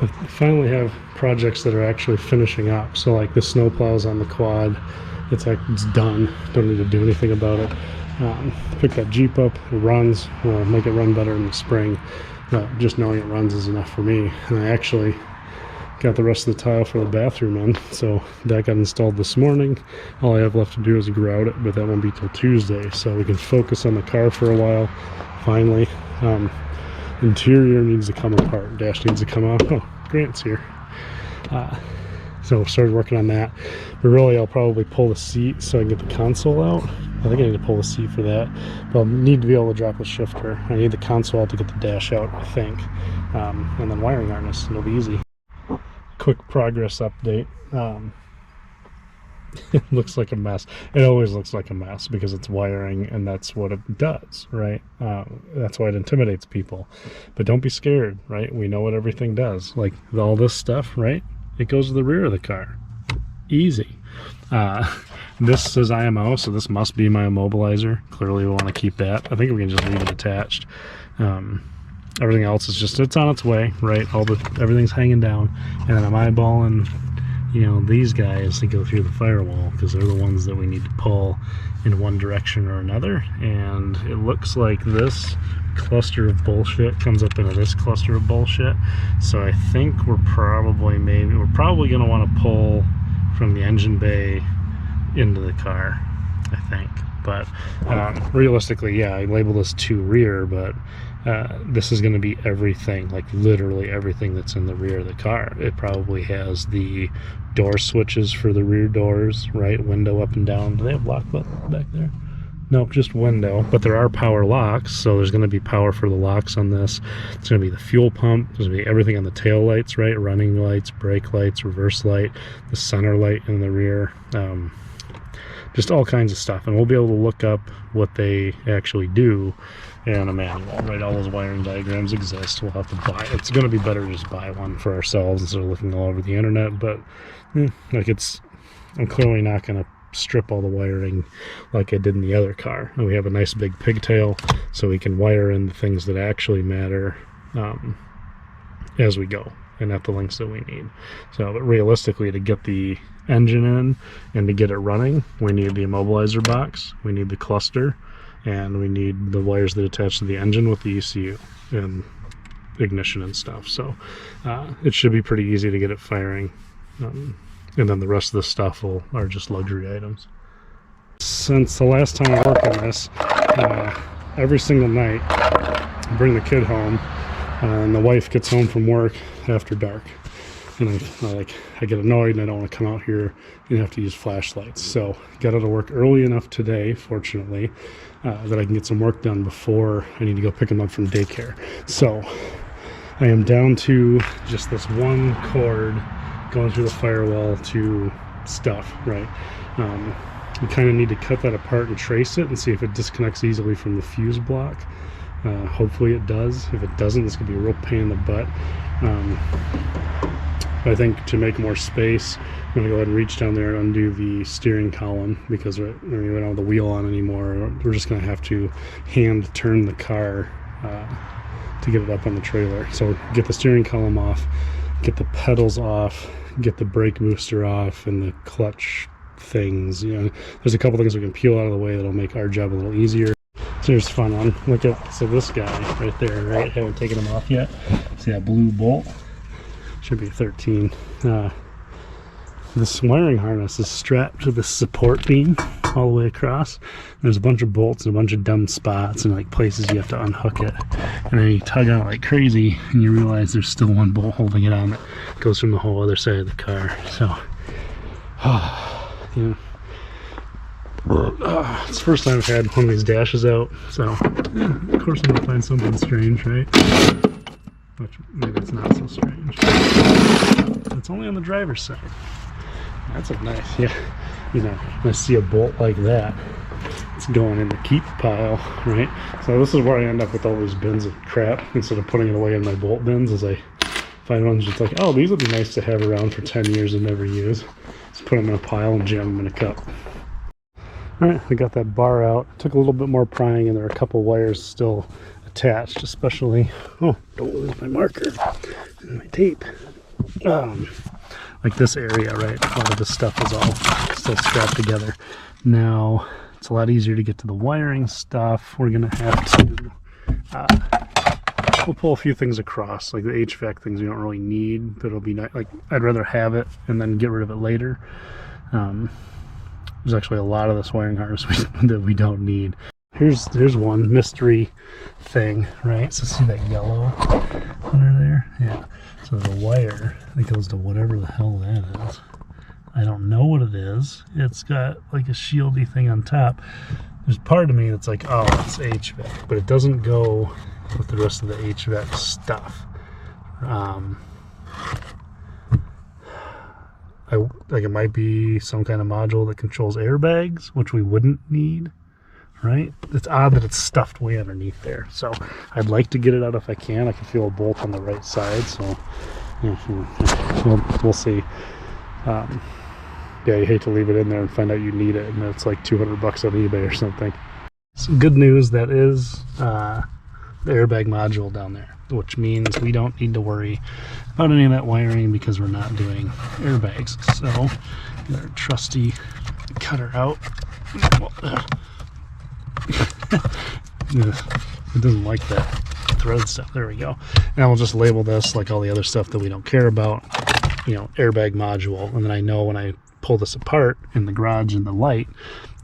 I finally have projects that are actually finishing up. So like the snow plows on the quad, it's done. Don't need to do anything about it. Pick that Jeep up, it runs. We'll make it run better in the spring. Just knowing it runs is enough for me. And I actually got the rest of the tile for the bathroom in, so that got installed this morning. All I have left to do is grout it, but that won't be till Tuesday, so we can focus on the car for a while. Finally, interior needs to come apart. Dash needs to come off. Oh, Grant's here. So started working on that, but really I'll probably pull the seat so I can get the console out. I think I need to pull the seat for that, but I'll need to be able to drop the shifter. I need the console out to get the dash out, I think, and then wiring harness. It'll be easy. Quick progress update. It looks like a mess. It always looks like a mess because it's wiring, and that's what it does, right? That's why it intimidates people. But don't be scared, right? We know what everything does. Like all this stuff, right? It goes to the rear of the car. Easy. This says IMO, so this must be my immobilizer. Clearly we want to keep that. I think we can just leave it attached. Everything else is just, it's on its way, right? Everything's hanging down, and then I'm eyeballing, you know, these guys to go through the firewall because they're the ones that we need to pull in one direction or another. And it looks like this cluster of bullshit comes up into this cluster of bullshit. So I think we're probably going to want to pull from the engine bay into the car, I think. But realistically, yeah, I label this to rear, but this is going to be everything, like literally everything that's in the rear of the car. It probably has the door switches for the rear doors, right? Window up and down. Do they have lock buttons back there? Nope, just window. But there are power locks, so there's going to be power for the locks on this. It's going to be the fuel pump. There's going to be everything on the tail lights, right? Running lights, brake lights, reverse light, the center light in the rear. Just all kinds of stuff, and we'll be able to look up what they actually do in a manual, right? All those wiring diagrams exist. We'll have to buy it. It's going to be better to just buy one for ourselves instead of looking all over the internet, but I'm clearly not going to strip all the wiring like I did in the other car. And we have a nice big pigtail, so we can wire in the things that actually matter as we go, and at the lengths that we need. So, but realistically, to get the engine in and to get it running, we need the immobilizer box, we need the cluster, and we need the wires that attach to the engine with the ECU and ignition and stuff. So it should be pretty easy to get it firing, and then the rest of the stuff are just luxury items. Since the last time I worked on this, every single night I bring the kid home, and the wife gets home from work after dark, and I get annoyed and I don't want to come out here and have to use flashlights. So got out of work early enough today, fortunately, that I can get some work done before I need to go pick him up from daycare. So I am down to just this one cord going through the firewall to stuff, right? We kind of need to cut that apart and trace it and see if it disconnects easily from the fuse block. Hopefully it does. If it doesn't, it's gonna be a real pain in the butt. I think to make more space, I'm gonna go ahead and reach down there and undo the steering column, because we don't have the wheel on anymore. We're just gonna have to hand turn the car to get it up on the trailer. So get the steering column off, get the pedals off, get the brake booster off, and the clutch things. You know, there's a couple things we can peel out of the way that'll make our job a little easier. So here's a fun one. Look at, so this guy right there, right? Haven't taken him off yet. See that blue bolt? Should be a 13. This wiring harness is strapped to the support beam all the way across. There's a bunch of bolts and a bunch of dumb spots and like places you have to unhook it. And then you tug on it like crazy and you realize there's still one bolt holding it on that goes from the whole other side of the car. So, you know, it's the first time I've had one of these dashes out. So, yeah, of course I'm gonna find something strange, right? Which maybe it's not so strange. It's only on the driver's side. That's a nice, yeah. You know, I see a bolt like that, it's going in the keep pile, right? So this is where I end up with all these bins of crap. Instead of putting it away in my bolt bins, as I find ones just like, oh, these would be nice to have around for 10 years and never use. Just put them in a pile and jam them in a cup. All right, I got that bar out. Took a little bit more prying, and there are a couple wires still attached, especially, oh, don't lose my marker and my tape. like this area, right? A lot of this stuff is all still strapped together. Now, it's a lot easier to get to the wiring stuff. We're gonna have to, we'll pull a few things across, like the HVAC things we don't really need, but it'll be nice. Like, I'd rather have it and then get rid of it later. There's actually a lot of this wiring harness that we don't need. Here's one mystery thing, right? So see that yellow under there? Yeah. So the wire that goes to whatever the hell that is. I don't know what it is. It's got like a shieldy thing on top. There's part of me that's like, oh, it's HVAC, but it doesn't go with the rest of the HVAC stuff. Like it might be some kind of module that controls airbags, which we wouldn't need, right? It's odd that it's stuffed way underneath there. So I'd like to get it out if I can. I can feel a bolt on the right side, so we'll see. Yeah, you hate to leave it in there and find out you need it, and it's like $200 on eBay or something. Some good news, that is the airbag module down there, which means we don't need to worry about any of that wiring because we're not doing airbags. So get our trusty cutter out. It doesn't like that thread stuff. There we go. And we'll just label this like all the other stuff that we don't care about, you know, airbag module. And then I know when I pull this apart in the garage in the light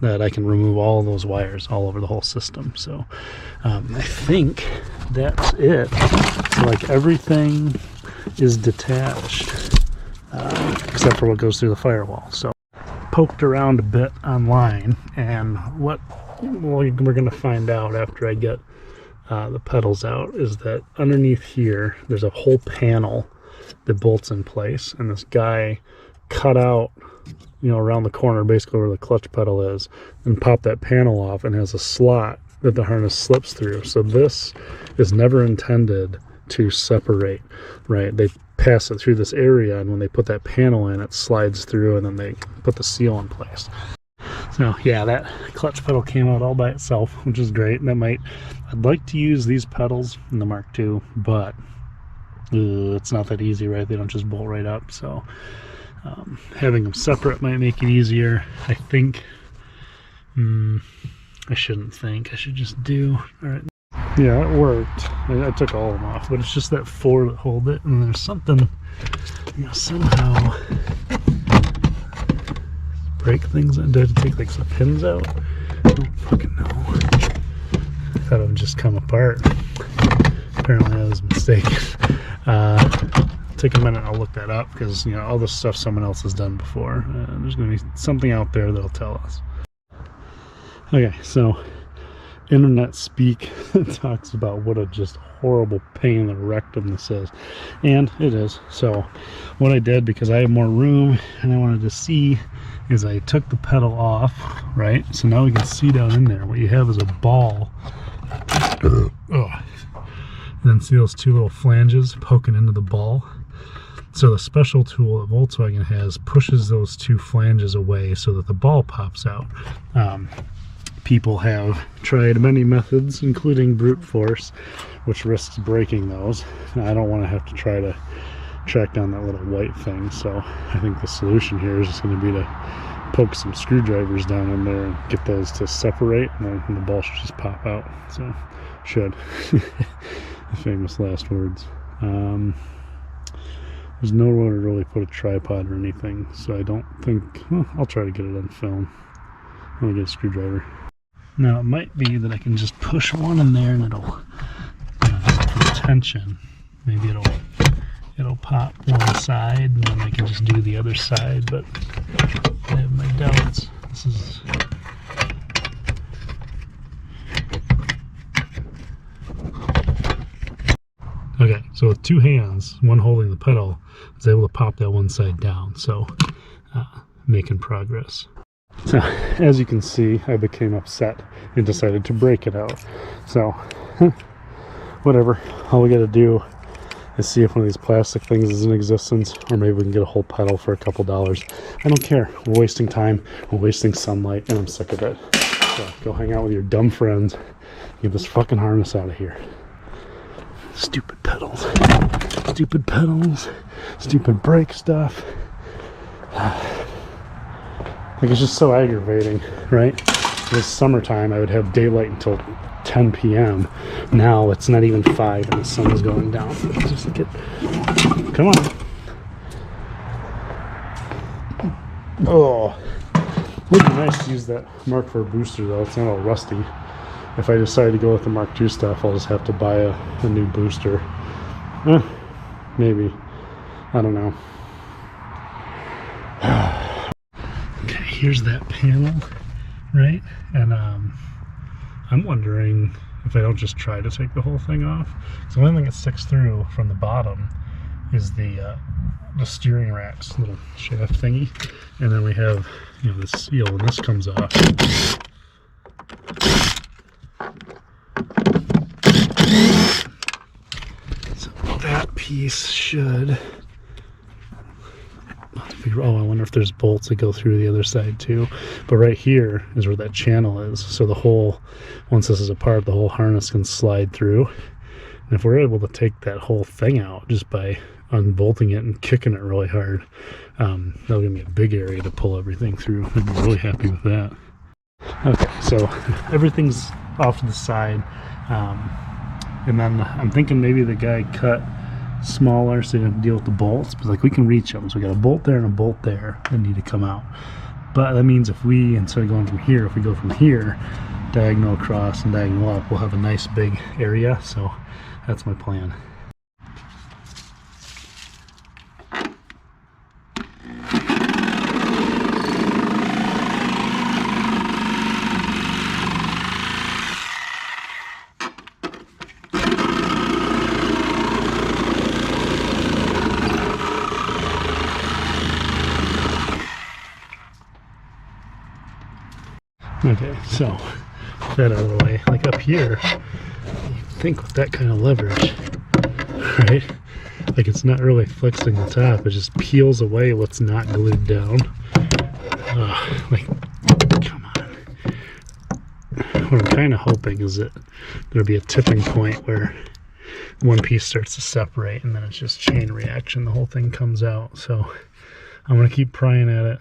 that I can remove all of those wires all over the whole system. So I think that's it. So like everything is detached except for what goes through the firewall. So poked around a bit online, and what we're going to find out after I get the pedals out is that underneath here there's a whole panel that bolts in place, and this guy cut out, you know, around the corner basically where the clutch pedal is, and pop that panel off, and has a slot that the harness slips through. So this is never intended to separate, right? They pass it through this area, and when they put that panel in, it slides through, and then they put the seal in place. So yeah, that clutch pedal came out all by itself, which is great. And I'd like to use these pedals in the Mark II, but it's not that easy, right? They don't just bolt right up. So having them separate might make it easier. I think I shouldn't think, I should just do. All right. Yeah, it worked. I took all of them off, but it's just that 4 that hold it, and there's something, you know, somehow break things. Do I have to take like some pins out? I don't fucking know. I thought it would just come apart. Apparently I was mistaken. Take a minute, I'll look that up, because, you know, all this stuff someone else has done before. There's going to be something out there that'll tell us. Okay, so internet speak talks about what a just horrible pain in the rectum this is, and it is. So what I did, because I have more room and I wanted to see, is I took the pedal off, right? So now we can see down in there. What you have is a ball. And then see those 2 little flanges poking into the ball? So the special tool that Volkswagen has pushes those 2 flanges away so that the ball pops out. People have tried many methods, including brute force, which risks breaking those. And I don't want to have to try to track down that little white thing, so I think the solution here is just going to be to poke some screwdrivers down in there and get those to separate, and then the ball should just pop out. So, should. The famous last words. There's nowhere to really put a tripod or anything, so I don't think, well, I'll try to get it on film. I'm going to get a screwdriver. Now it might be that I can just push one in there and it'll put tension. Maybe it'll pop one side and then I can just do the other side, but I have my doubts. This is okay, so with 2 hands, one holding the pedal, I was able to pop that one side down, so making progress. So as you can see, I became upset and decided to break it out. So whatever, all we gotta do is see if one of these plastic things is in existence, or maybe we can get a whole pedal for a couple dollars. I don't care. We're wasting time, we're wasting sunlight, and I'm sick of it. So go hang out with your dumb friends. Get this fucking harness out of here. Stupid pedals. stupid pedals, stupid brake stuff. Like, it's just so aggravating, right? This summertime, I would have daylight until 10 p.m. Now it's not even 5 and the sun is going down. Just get, come on. Oh, would be nice to use that Mark IV booster though. It's not all rusty. If I decide to go with the Mark II stuff, I'll just have to buy a new booster. Maybe. I don't know. Okay, here's that panel, right? And I'm wondering if I don't just try to take the whole thing off. So the only thing that sticks through from the bottom is the steering rack's little shaft thingy, and then we have, you know, this seal, and this comes off. So that piece should. Oh, I wonder if there's bolts that go through the other side too. But right here is where that channel is. So the whole, once this is apart, the whole harness can slide through. And if we're able to take that whole thing out just by unbolting it and kicking it really hard, that'll give me a big area to pull everything through. I'd be really happy with that. Okay, so everything's off to the side. And then I'm thinking maybe the guy cut smaller so you don't have to deal with the bolts, but like we can reach them. So we got a bolt there and a bolt there that need to come out. But that means if we, instead of going from here, if we go from here, diagonal across and diagonal up, we'll have a nice big area. So that's my plan. Okay, so that out of the way. Like up here, you think with that kind of leverage, right? Like it's not really flexing the top, it just peels away what's not glued down. Like, come on. What I'm kind of hoping is that there'll be a tipping point where one piece starts to separate and then it's just chain reaction. The whole thing comes out. So I'm going to keep prying at it.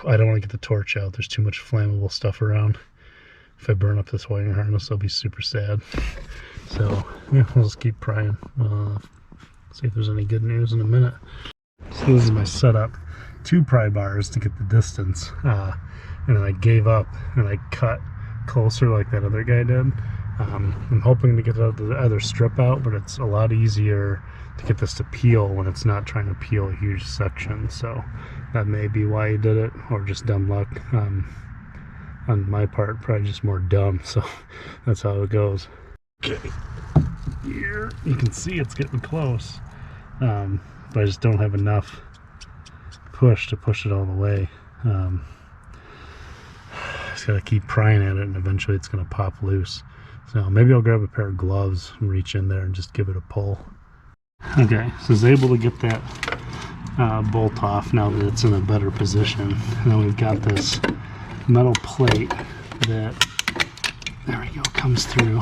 I don't want to get the torch out. There's too much flammable stuff around. If I burn up this wiring harness, I'll be super sad. So, yeah, we'll just keep prying. See if there's any good news in a minute. So this is my setup. 2 pry bars to get the distance. And then I gave up and I cut closer like that other guy did. I'm hoping to get the other strip out, but it's a lot easier to get this to peel when it's not trying to peel a huge section. So that may be why he did it, or just dumb luck on my part, probably just more dumb. So that's how it goes. Okay, here you can see it's getting close, but I just don't have enough push to push it all the way. Just gotta keep prying at it, and eventually it's gonna pop loose. So maybe I'll grab a pair of gloves and reach in there and just give it a pull. Okay, so I was able to get that bolt off now that it's in a better position. And then we've got this metal plate that, there we go, comes through.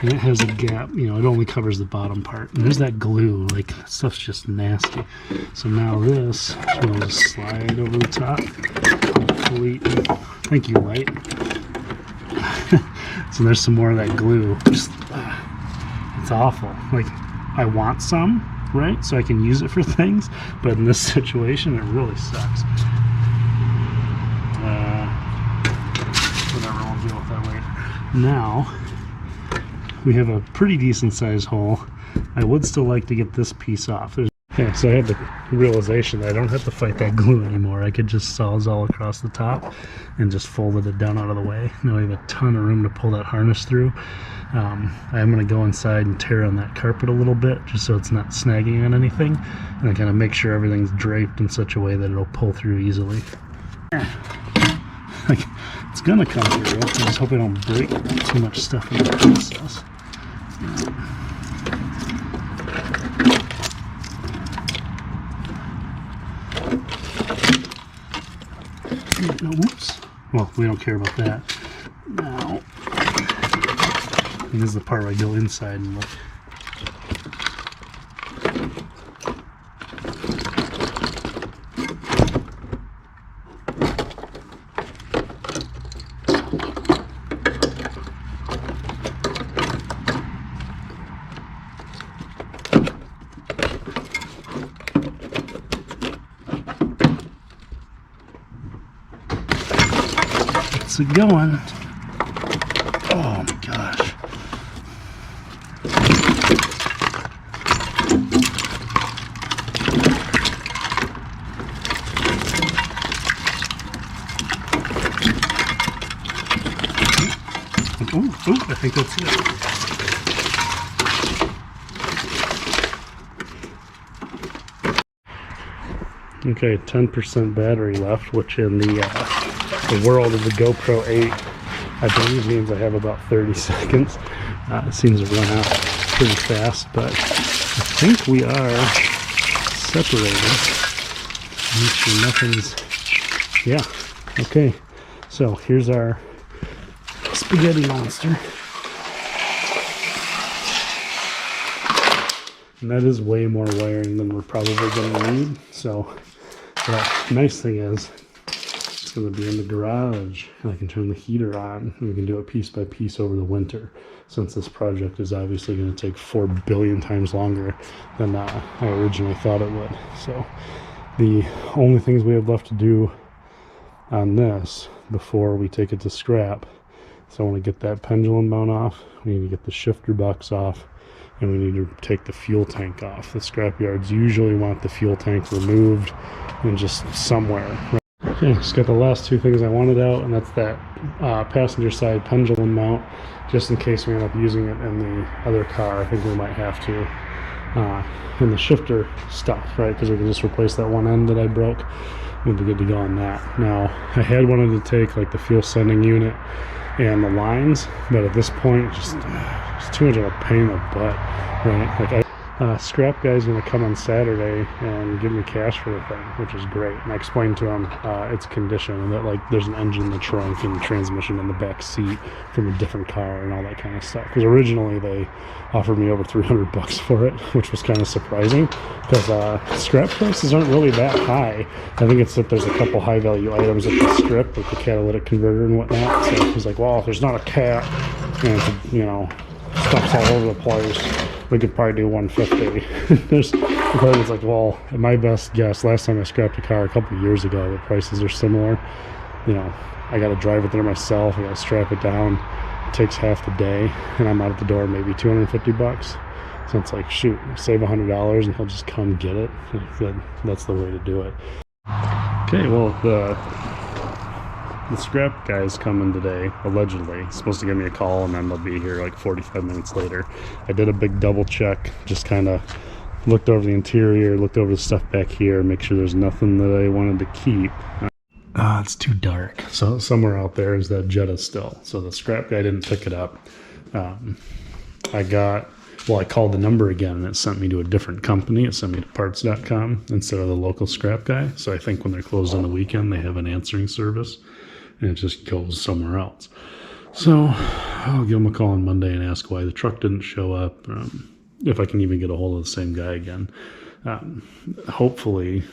And it has a gap, you know, it only covers the bottom part. And there's that glue, like, that stuff's just nasty. So now this will just slide over the top. Hopefully, thank you, Light. So there's some more of that glue. Just, it's awful. Like, I want some, right? So I can use it for things, but in this situation, it really sucks. Whatever, we'll deal with that later. Now, we have a pretty decent sized hole. I would still like to get this piece off. Okay, so I had the realization that I don't have to fight that glue anymore. I could just sawzall across the top and just folded it down out of the way. Now we have a ton of room to pull that harness through. I'm going to go inside and tear on that carpet a little bit just so it's not snagging on anything, and I kind of make sure everything's draped in such a way that it'll pull through easily. Like, it's going to come through. I just hope I don't break too much stuff in the process. No, whoops. Well, we don't care about that. Now, And this is the part where I go inside and look. Gets it going. Oh my gosh. Ooh, I think that's it. Okay, 10% battery left, which in the world of the GoPro 8, I believe means I have about 30 seconds. It seems to run out pretty fast, but I think we are separated. Make sure nothing's... Yeah, okay. So here's our spaghetti monster. And that is way more wiring than we're probably going to need. So the nice thing is it's going to be in the garage, and I can turn the heater on, and we can do it piece by piece over the winter, since this project is obviously going to take 4 billion times longer than I originally thought it would. So the only things we have left to do on this before we take it to scrap, so I want to get that pendulum mount off, we need to get the shifter box off, and we need to take the fuel tank off. The scrap yards usually want the fuel tank removed and just somewhere. Okay, just got the last two things I wanted out, and that's that passenger side pendulum mount, just in case we end up using it in the other car. I think we might have to. And the shifter stuff, right? Because we can just replace that one end that I broke. We'll be good to go on that. Now, I had wanted to take like the fuel sending unit and the lines, but at this point, it's too much of a pain in the butt, right? Like scrap guy's gonna come on Saturday and give me cash for the thing, which is great. And I explained to him its condition, and that like there's an engine in the trunk and transmission in the back seat from a different car and all that kind of stuff. Because originally they offered me over $300 for it, which was kind of surprising, because scrap prices aren't really that high. I think it's that there's a couple high value items that they strip, like the catalytic converter and whatnot. So he's like, well, if there's not a cat and you know, stuff's all over the place, we could probably do 150. There's part it's like, well, at my best guess, last time I scrapped a car a couple of years ago, the prices are similar. You know, I got to drive it there myself, I got to strap it down. It takes half the day, and I'm out at the door maybe $250. So it's like, shoot, save $100 and he'll just come get it. That's the way to do it. Okay, well, the scrap guy's coming today, allegedly. He's supposed to give me a call, and then they'll be here like 45 minutes later. I did a big double check, just kind of looked over the interior, looked over the stuff back here, make sure there's nothing that I wanted to keep. It's too dark. So somewhere out there is that Jetta still. So the scrap guy didn't pick it up. I called the number again, and it sent me to a different company. It sent me to parts.com instead of the local scrap guy. So I think when they're closed on the weekend, they have an answering service, and it just goes somewhere else. So I'll give them a call on Monday and ask why the truck didn't show up, if I can even get a hold of the same guy again. Hopefully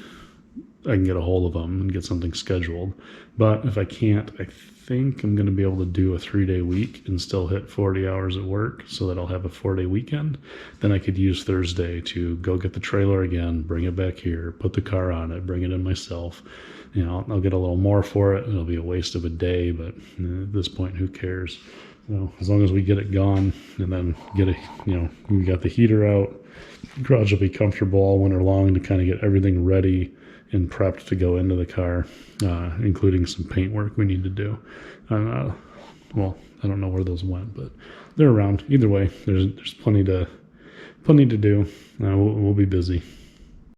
I can get a hold of them and get something scheduled. But if I can't, I think I'm going to be able to do a 3-day week and still hit 40 hours at work, so that I'll have a 4-day weekend. Then I could use Thursday to go get the trailer again, bring it back here, put the car on it, bring it in myself. You know, I'll get a little more for it. It'll be a waste of a day, but at this point, who cares? You know, as long as we get it gone and then we got the heater out, the garage will be comfortable all winter long to kind of get everything ready and prepped to go into the car, including some paint work we need to do. Well, I don't know where those went, but they're around. Either way, there's plenty to do. We'll be busy.